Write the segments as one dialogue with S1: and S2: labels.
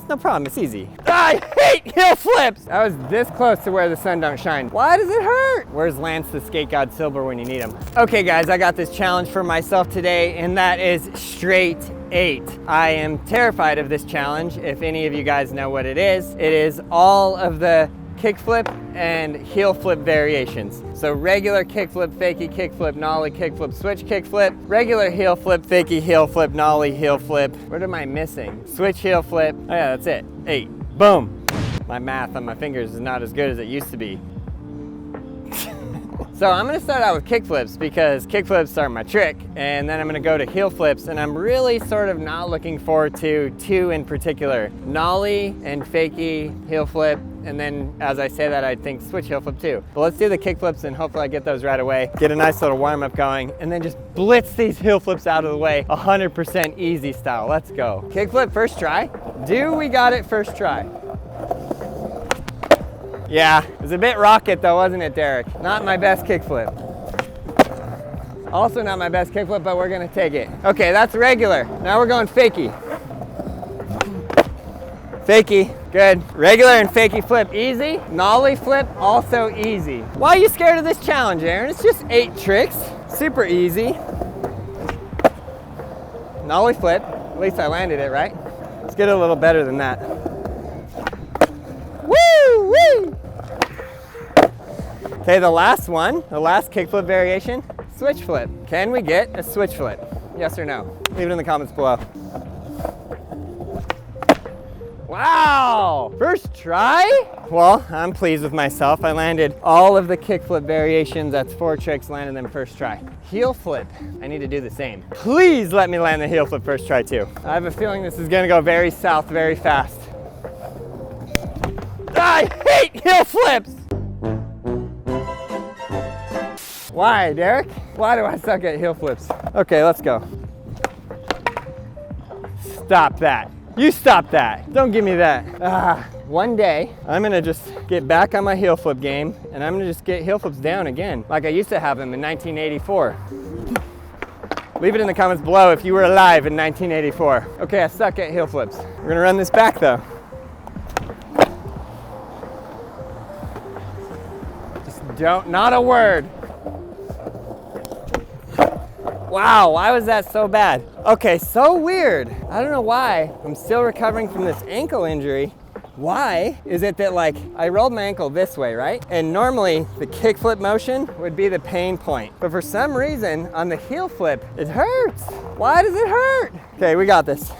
S1: no problem, it's easy. I hate heel flips! I was this close to where the sun don't shine. Why does it hurt? Where's Lance the skate god Silver when you need him? Okay guys, I got this challenge for myself today, and that is straight 8. I am terrified of this challenge. If any of you guys know what it is all of the kickflip and heel flip variations. So regular kickflip, fakie kickflip, nollie kickflip, switch kickflip, regular heel flip, fakie heel flip, nollie heel flip. What am I missing? Switch heel flip. Oh yeah, that's it. 8. Boom. My math on my fingers is not as good as it used to be. So I'm gonna start out with kickflips because kickflips are my trick, and then I'm gonna go to heel flips, and I'm really sort of not looking forward to 2 in particular. Nollie and fakie heel flip, and then as I say that, I think switch heel flip too. But let's do the kickflips and hopefully I get those right away, get a nice little warm up going, and then just blitz these heel flips out of the way, 100% easy style. Let's go. Kickflip first try. Do we got it first try? Yeah, it was a bit rocket though, wasn't it, Derek? Not my best kickflip. Also not my best kickflip, but we're gonna take it. Okay, that's regular. Now we're going fakie. Fakie, good. Regular and fakie flip, easy. Nollie flip, also easy. Why are you scared of this challenge, Aaron? It's just 8 tricks, super easy. Nollie flip, at least I landed it, right? Let's get it a little better than that. Woo, woo! Okay, the last one, the last kickflip variation, switch flip. Can we get a switch flip? Yes or no? Leave it in the comments below. Wow! First try? Well, I'm pleased with myself. I landed all of the kickflip variations. That's 4 tricks, landed them first try. Heel flip, I need to do the same. Please let me land the heel flip first try too. I have a feeling this is gonna go very south very fast. I hate heel flips! Why, Derek? Why do I suck at heel flips? Okay, let's go. Stop that. You stop that. Don't give me that. One day, I'm gonna just get back on my heel flip game, and I'm gonna just get heel flips down again, like I used to have them in 1984. Leave it in the comments below if you were alive in 1984. Okay, I suck at heel flips. We're gonna run this back though. Just not a word. Wow, why was that so bad? Okay, so weird. I don't know why. I'm still recovering from this ankle injury. Why is it that, like, I rolled my ankle this way, right? And normally the kickflip motion would be the pain point. But for some reason on the heel flip, it hurts. Why does it hurt? Okay, we got this.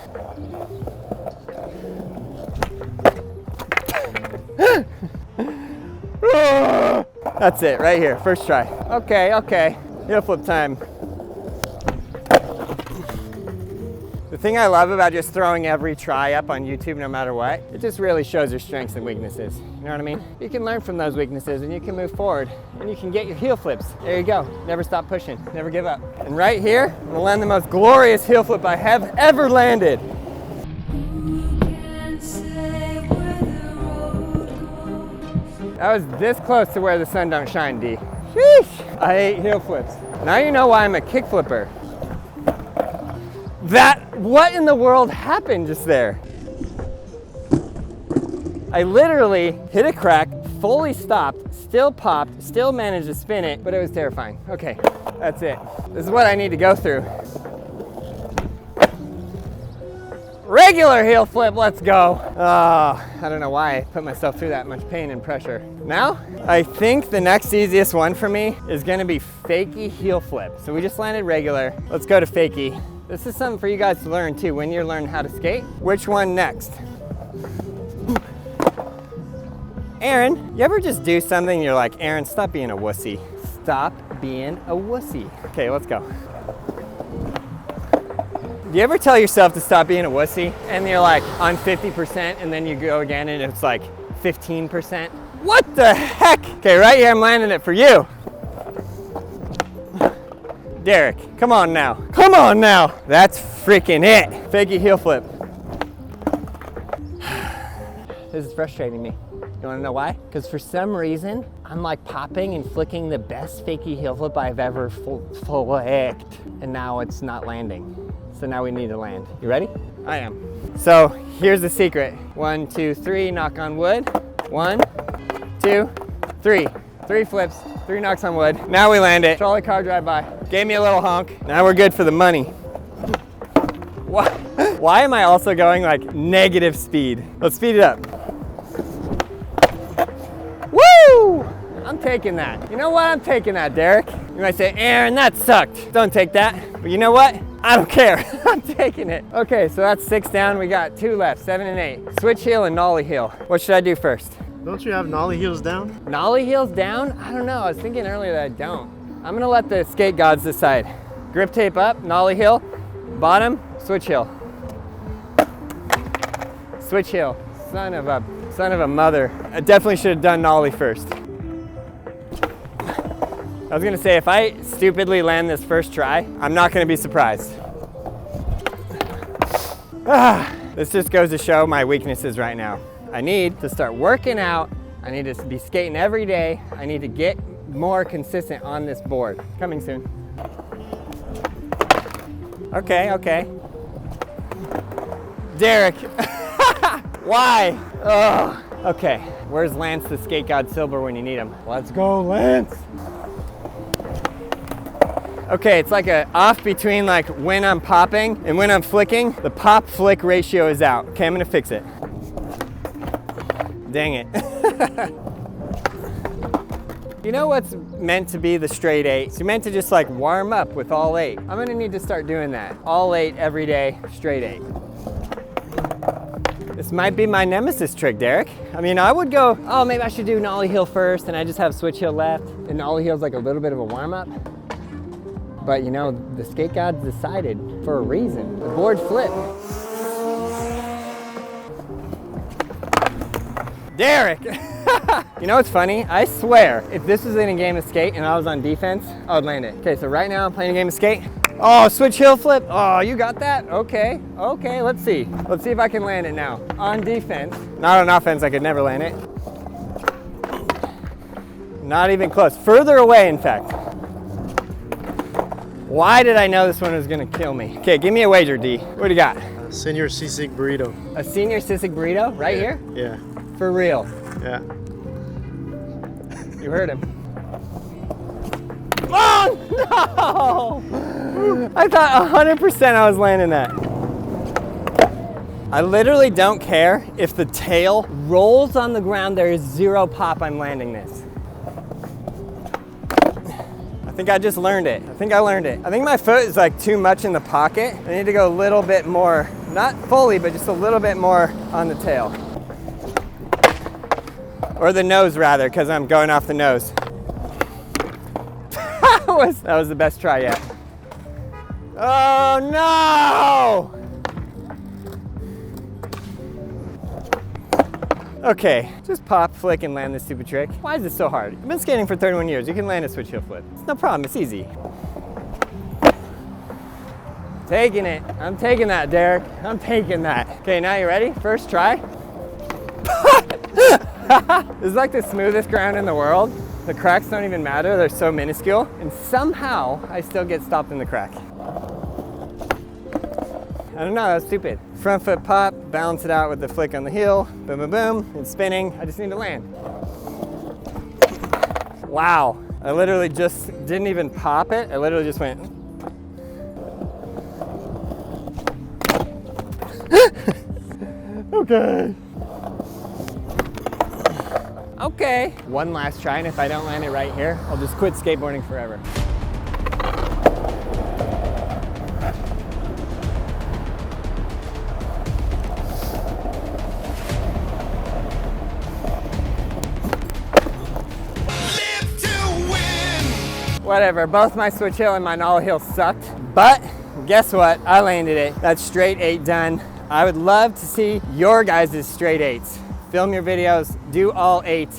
S1: That's it, right here, first try. Okay, heel flip time. The thing I love about just throwing every try up on YouTube no matter what, it just really shows your strengths and weaknesses. You know what I mean? You can learn from those weaknesses and you can move forward and you can get your heel flips. There you go. Never stop pushing, never give up. And right here, I'm gonna land the most glorious heel flip I have ever landed. I was this close to where the sun don't shine, D. Sheesh! I hate heel flips. Now you know why I'm a kick flipper. What in the world happened just there? I literally hit a crack, fully stopped, still popped, still managed to spin it, but it was terrifying. Okay, that's it. This is what I need to go through. Regular heel flip, let's go. Oh, I don't know why I put myself through that much pain and pressure. Now, I think the next easiest one for me is gonna be fakie heel flip. So we just landed regular. Let's go to fakie. This is something for you guys to learn too when you're learning how to skate. Which one next? Aaron, you ever just do something and you're like, Aaron, stop being a wussy. Stop being a wussy. Okay, let's go. Do you ever tell yourself to stop being a wussy and you're like on 50% and then you go again and it's like 15%? What the heck? Okay, right here I'm landing it for you. Derek, come on now. Come on now. That's freaking it. Fakie heel flip. This is frustrating me. You wanna know why? Because for some reason, I'm like popping and flicking the best fakie heel flip I've ever flicked. And now it's not landing. So now we need to land. You ready? I am. So Here's the secret. 1, 2, 3, knock on wood. 1, 2, 3. 3 flips, 3 knocks on wood. Now we land it. Trolley car drive by. Gave me a little honk. Now we're good for the money. Why am I also going like negative speed? Let's speed it up. Woo! I'm taking that. You know what? I'm taking that, Derek. You might say, Aaron, that sucked. Don't take that. But you know what? I don't care. I'm taking it. Okay, so that's 6 down. We got 2 left, 7 and 8. Switch heel and nollie heel. What should I do first?
S2: Don't you have nollie heels down?
S1: Nollie heels down? I don't know. I was thinking earlier that I don't. I'm gonna let the skate gods decide. Grip tape up, nollie heel. Bottom, switch heel. Switch heel. Son of a mother. I definitely should have done nollie first. I was gonna say, if I stupidly land this first try, I'm not gonna be surprised. This just goes to show my weaknesses right now. I need to start working out. I need to be skating every day. I need to get more consistent on this board. Coming soon. Okay, okay. Derek, why? Ugh. Okay, where's Lance the skate god Silver when you need him? Let's go, Lance. Okay, it's like a off between like when I'm popping and when I'm flicking. The pop flick ratio is out. Okay, I'm gonna fix it. Dang it. You know what's meant to be the straight 8? You're meant to just like warm up with all 8. I'm gonna need to start doing that. All 8 every day, straight 8. This might be my nemesis trick, Derek. I mean, I would go, oh, maybe I should do nollie heel first and I just have switch heel left and nollie heel's like a little bit of a warm up. But you know, the skate gods decided for a reason. The board flipped. Derek! You know what's funny? I swear, if this was in a game of skate and I was on defense, I would land it. Okay, so right now I'm playing a game of skate. Oh, switch heel flip. Oh, you got that? Okay, okay, let's see. Let's see if I can land it now. On defense. Not on offense, I could never land it. Not even close. Further away, in fact. Why did I know this one was gonna kill me? Okay, give me a wager, D. What do you got?
S2: Senior sisig burrito.
S1: A senior sisig burrito right here?
S2: Yeah.
S1: For real?
S2: Yeah.
S1: You heard him. Oh, no! I thought 100% I was landing that. I literally don't care if the tail rolls on the ground, there is 0 pop, I'm landing this. I think I just learned it. I think I learned it. I think my foot is like too much in the pocket. I need to go a little bit more, not fully, but just a little bit more on the tail. Or the nose rather, because I'm going off the nose. That was the best try yet. Oh no! Okay, just pop, flick, and land this stupid trick. Why is it so hard? I've been skating for 31 years. You can land a switch heel flip. It's no problem, it's easy. Taking it. I'm taking that, Derek. I'm taking that. Okay, now you ready? First try. This is like the smoothest ground in the world. The cracks don't even matter, they're so minuscule. And somehow, I still get stopped in the crack. I don't know, that's stupid. Front foot pop, balance it out with the flick on the heel, boom, boom, boom, it's spinning. I just need to land. Wow, I literally just didn't even pop it. I literally just went. Okay. Okay. One last try, and if I don't land it right here, I'll just quit skateboarding forever.
S3: Live to win!
S1: Whatever, both my switch heel and my nollie heel sucked, but guess what? I landed it. That's straight 8 done. I would love to see your guys' straight 8s. Film your videos, do all 8.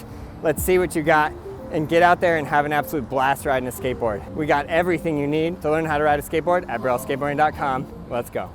S1: Let's see what you got and get out there and have an absolute blast riding a skateboard. We got everything you need to learn how to ride a skateboard at brailleskateboarding.com. Let's go.